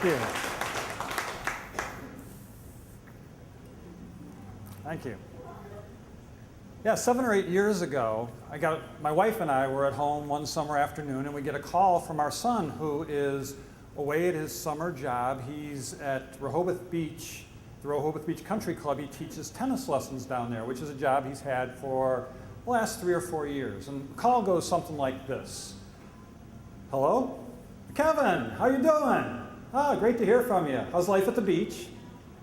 you. Thank you. Yeah, 7 or 8 years ago, my wife and I were at home one summer afternoon, and we get a call from our son who is away at his summer job. He's at Rehoboth Beach, the Rehoboth Beach Country Club. He teaches tennis lessons down there, which is a job he's had for the last 3 or 4 years. And the call goes something like this. Hello? Kevin, how you doing? Oh, great to hear from you. How's life at the beach?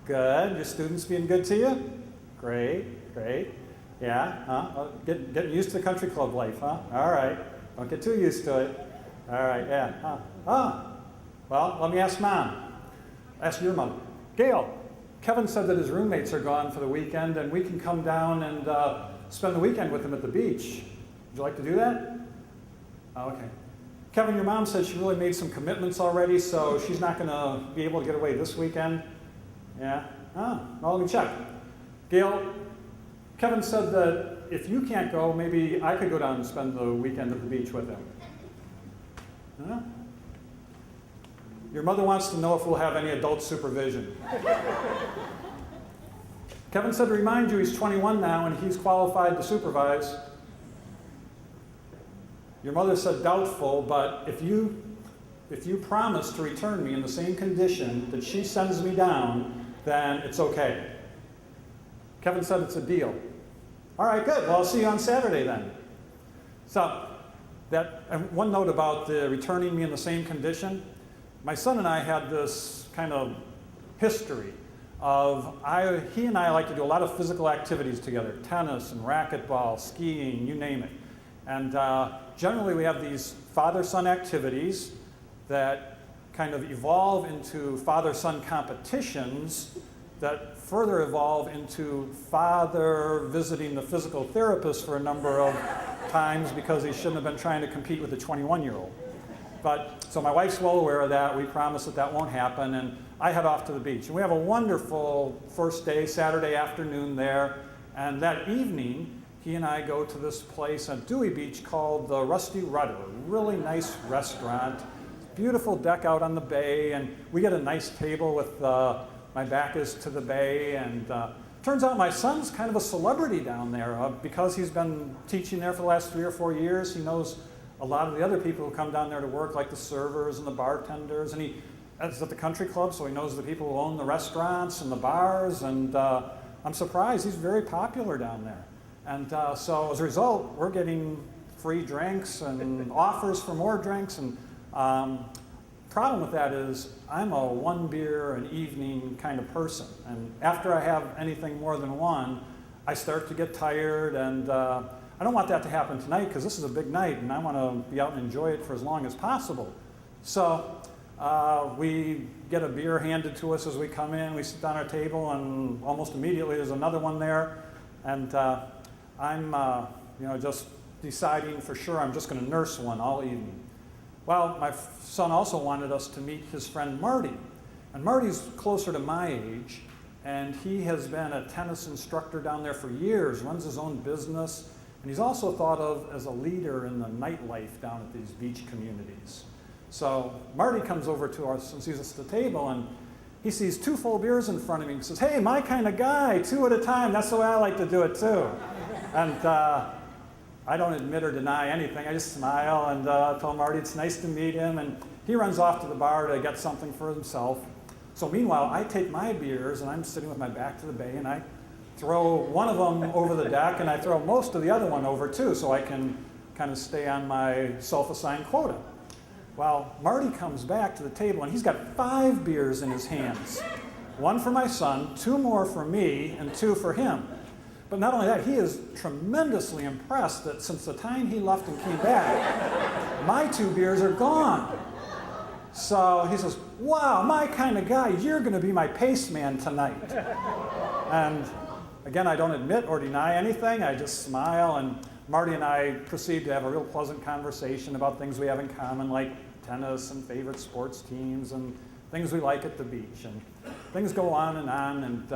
Good. Your students being good to you? Great, great. Yeah, huh? Getting used to the country club life, huh? All right. Don't get too used to it. All right, yeah. Well, let me ask Mom. Ask your mom. Gail, Kevin said that his roommates are gone for the weekend and we can come down and spend the weekend with him at the beach. Would you like to do that? Oh, okay. Kevin, your mom said she really made some commitments already, so she's not going to be able to get away this weekend. Yeah? Well, let me check. Gail, Kevin said that if you can't go, maybe I could go down and spend the weekend at the beach with him. Huh? Your mother wants to know if we'll have any adult supervision. Kevin said to remind you he's 21 now and he's qualified to supervise. Your mother said doubtful, but if you promise to return me in the same condition that she sends me down, then it's okay. Kevin said it's a deal. All right, good. Well, I'll see you on Saturday then. So, and one note about the returning me in the same condition. My son and I had this kind of history of, he and I like to do a lot of physical activities together, tennis and racquetball, skiing, you name it. And generally we have these father-son activities that kind of evolve into father-son competitions that further evolve into father visiting the physical therapist for a number of times because he shouldn't have been trying to compete with a 21-year-old. So my wife's well aware of that. We promise that won't happen, and I head off to the beach. And we have a wonderful first day, Saturday afternoon there, and that evening, he and I go to this place on Dewey Beach called the Rusty Rudder, a really nice restaurant, beautiful deck out on the bay, and we get a nice table with my back is to the bay, and turns out my son's kind of a celebrity down there because he's been teaching there for the last 3 or 4 years. He knows a lot of the other people who come down there to work, like the servers and the bartenders, and he's at the country club, so he knows the people who own the restaurants and the bars, and I'm surprised he's very popular down there. And so as a result, we're getting free drinks and offers for more drinks, and problem with that is I'm a one beer an evening kind of person, and after I have anything more than one, I start to get tired, and I don't want that to happen tonight because this is a big night and I want to be out and enjoy it for as long as possible. So we get a beer handed to us as we come in, we sit down at our table, and almost immediately there's another one there, and I'm just deciding for sure I'm just going to nurse one all evening. Well, my son also wanted us to meet his friend Marty. And Marty's closer to my age, and he has been a tennis instructor down there for years, runs his own business, and he's also thought of as a leader in the nightlife down at these beach communities. So Marty comes over to us and sees us at the table, and he sees 2 full beers in front of me and says, "Hey, my kind of guy, 2 at a time, that's the way I like to do it too." And I don't admit or deny anything. I just smile and tell Marty it's nice to meet him, and he runs off to the bar to get something for himself. So meanwhile, I take my beers, and I'm sitting with my back to the bay, and I throw one of them over the deck, and I throw most of the other one over too, so I can kind of stay on my self-assigned quota. Well, Marty comes back to the table, and he's got 5 beers in his hands. 1 for my son, 2 more for me, and 2 for him. But not only that, he is tremendously impressed that since the time he left and came back, my 2 beers are gone. So he says, "Wow, my kind of guy, you're going to be my pace man tonight." And again, I don't admit or deny anything. I just smile, and Marty and I proceed to have a real pleasant conversation about things we have in common, like tennis and favorite sports teams and things we like at the beach. And things go on, and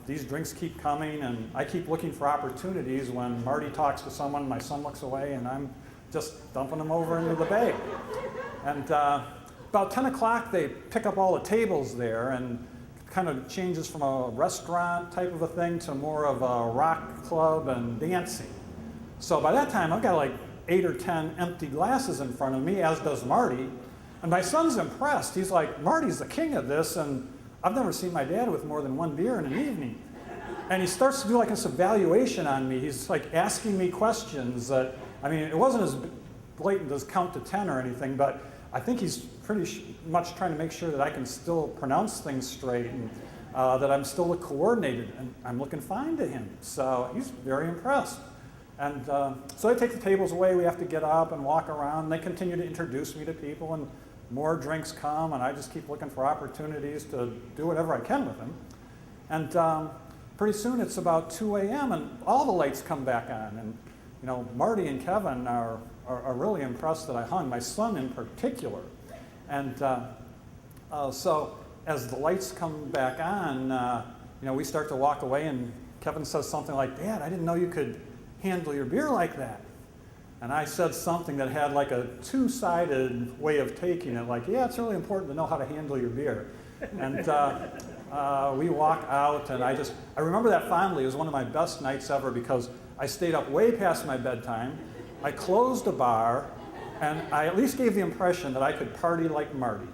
these drinks keep coming, and I keep looking for opportunities when Marty talks to someone, my son looks away, and I'm just dumping them over into the bay. And about 10 o'clock, they pick up all the tables there, and kind of changes from a restaurant type of a thing to more of a rock club and dancing. So by that time, I've got like 8 or 10 empty glasses in front of me, as does Marty. And my son's impressed. He's like, Marty's the king of this, and I've never seen my dad with more than one beer in an evening. And he starts to do like this evaluation on me. He's like asking me questions that, I mean, it wasn't as blatant as count to 10 or anything, but I think he's pretty much trying to make sure that I can still pronounce things straight, and that I'm still coordinated, and I'm looking fine to him. So he's very impressed. And so they take the tables away. We have to get up and walk around. And they continue to introduce me to people, and more drinks come, and I just keep looking for opportunities to do whatever I can with them. And pretty soon it's about 2 a.m. and all the lights come back on. And you know, Marty and Kevin are really impressed that I hung, my son in particular. And so as the lights come back on, you know, we start to walk away, and Kevin says something like, Dad, I didn't know you could handle your beer like that. And I said something that had like a two-sided way of taking it, like, yeah, it's really important to know how to handle your beer. And we walk out, and I remember that fondly. It was one of my best nights ever because I stayed up way past my bedtime. I closed the bar, and I at least gave the impression that I could party like Marty.